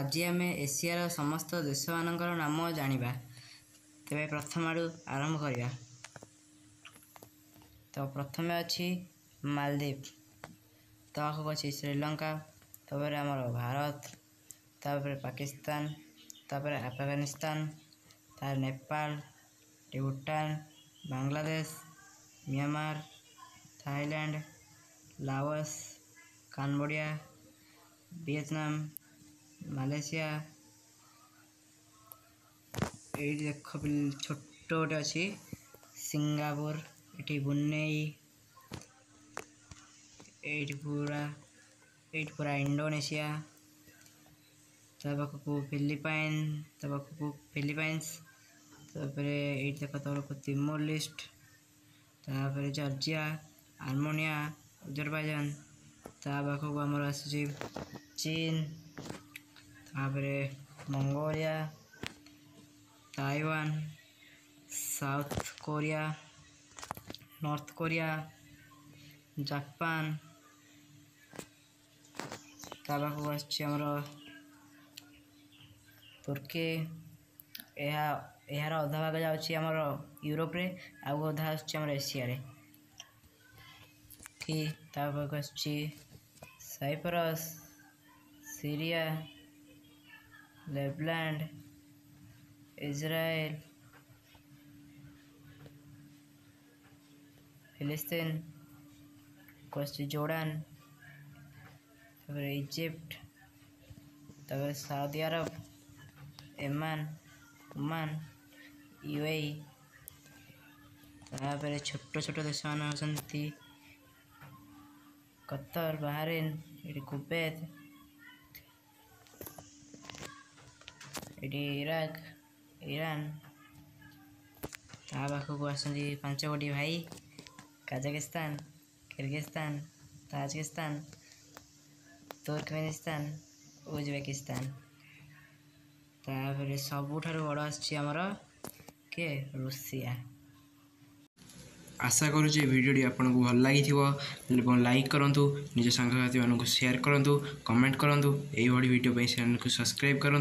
आज आम एशियार समस्त देश मानकर नाम जानिबा। तेबे प्रथम आड़ू आरंभ करिया। तो प्रथमे अच्छी मालदीव, तो आगक अच्छी श्रीलंका, तापर आमर भारत, तापर पाकिस्तान, तापर अफगानिस्तान, तार Nepal, Bhutan, Bangladesh, Myanmar, Thailand, Laos, Cambodia, Vietnam, Malaysia. ये देख छोट गोटे अच्छी सिंगापुर, ये ब्रुनेई, ये पूरा इंडोनेशिया, फिलिपाइंस, ये देख तौर Timor Leste, Georgia, Armenia, Azerbaijan, पाखक आमर आस चीन, Mongolia, Taiwan, South Korea, North Korea, Japan, पाखक आमर तुर्की। यार अधा भाग जामर यूरोप रे, आउ अधा आमर एशिया रे। पाखक Cyprus, Syria, Lebanon, Israel, Palestine, Jordan, Egypt, Saudi Arab, Yemen, Oman, UAE. छोट छोट देश मान Qatar, Bahrain, Kuwait, Iraq, Iran. पाखक आसती 5 गोटी भाई Kazakhstan, Kyrgyzstan, Tajikistan, Turkmenistan, Uzbekistan. सबुठारु बड़ आमर के रूसिया। आशा करुचे वीडियोटी आपको भल लगी लाइक करूँ, निज सांगसाथी मानक शेयर करूँ, कमेंट करूँ, यही वीडियो चैनल को सब्सक्राइब करूँ।